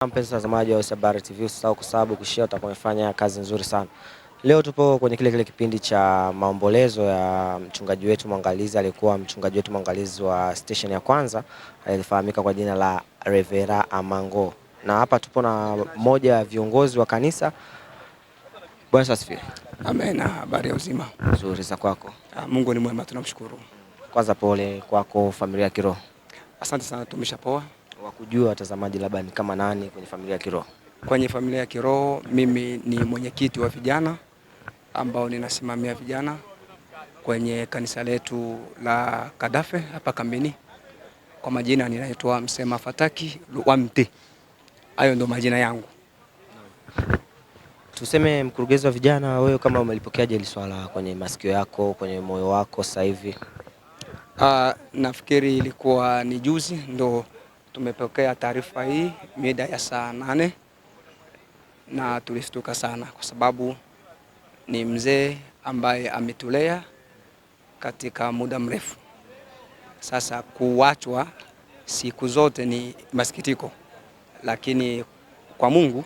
mpenzi mtazamaji wa Sabari TV, usisahau kusubscribe, kushare, utakuwa umefanya kazi nzuri sana. Leo tupo kwenye kile kipindi cha maombolezo ya mchungaji wetu mwangalizi, alikuwa mchungaji wetu mwangalizi wa station ya kwanza, alifahamika kwa jina la Revera Amango. Na hapa tupo na mmoja wa viongozi wa kanisa. Bwana asifiwe. Amen. Habari ya uzima? Nzuri, za kwako? Mungu ni mwema, tunamshukuru. Kwanza pole kwako familia ya kiroho. Asante sana, tumeshapoa. Wakujua watazamaji labda ni kama nani kwenye familia ya kiroho? Kwenye familia ya kiroho mimi ni mwenyekiti wa vijana ambao ninasimamia vijana kwenye kanisa letu la Kadafe hapa kambini. Kwa majina ninaitwa Msema Fataki Luamte. Hayo ndo majina yangu. Tuseme mkurugenzi wa vijana, wewe kama umelipokeaje hili swala kwenye masikio yako, kwenye moyo wako sasa hivi? Nafikiri ilikuwa ni juzi ndo tumepokea taarifa hii mida ya saa 8 na tulistuka sana kwa sababu ni mzee ambaye ametulea katika muda mrefu. Sasa kuachwa siku zote ni masikitiko, lakini kwa Mungu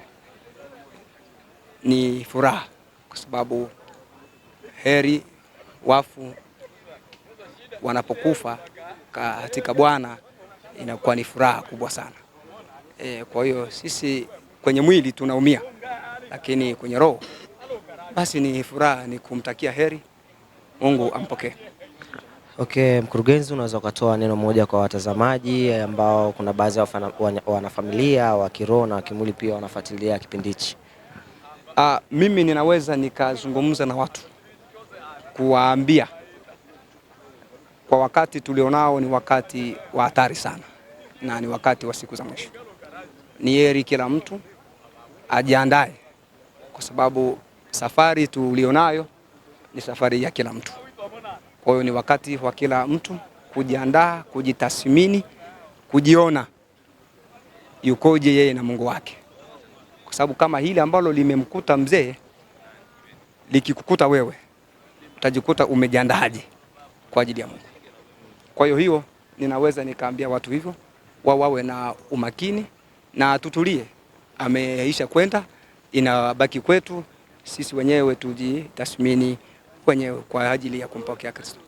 ni furaha kwa sababu heri wafu wanapokufa katika Bwana, inakuwa ni furaha kubwa sana. Kwa hiyo sisi kwenye mwili tunaumia, lakini kwenye roho basi ni furaha, ni kumtakia heri, Mungu ampokee. Okay, mkurugenzi, unaweza ukatoa neno moja kwa watazamaji ambao kuna baadhi ya wanafamilia wa kiroho na kimwili pia wanafuatilia kipindi hichi? Mimi ninaweza nikazungumza na watu kuwaambia kwa wakati tulionao ni wakati wa hatari sana na ni wakati wa siku za mwisho. Ni heri kila mtu ajiandae kwa sababu safari tulionayo ni safari ya kila mtu. Kwa hiyo ni wakati wa kila mtu kujiandaa, kujitathmini, kujiona yukoje yeye na Mungu wake. Kwa sababu kama hili ambalo limemkuta mzee likikukuta wewe, utajikuta umejiandaaje kwa ajili ya Mungu. Kwa hiyo ninaweza nikaambia watu hivyo, wawe na umakini na tutulie. Ameisha kwenda, inabaki kwetu sisi wenyewe tujitathmini wenyewe kwa ajili ya kumpokea Kristo.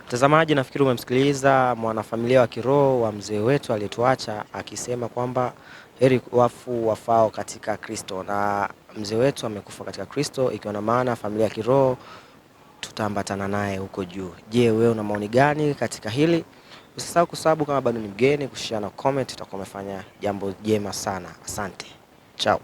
Mtazamaji, nafikiri umemsikiliza mwanafamilia wa kiroho wa mzee wetu aliyetuacha akisema kwamba heri wafu wafao katika Kristo, na mzee wetu amekufa katika Kristo, ikiwa na maana familia ya kiroho tutaambatana naye huko juu. Je, wewe una maoni gani katika hili? Usisahau kusubscribe kama bado ni mgeni, kushare na comment, utakuwa umefanya jambo jema sana. Asante. Ciao.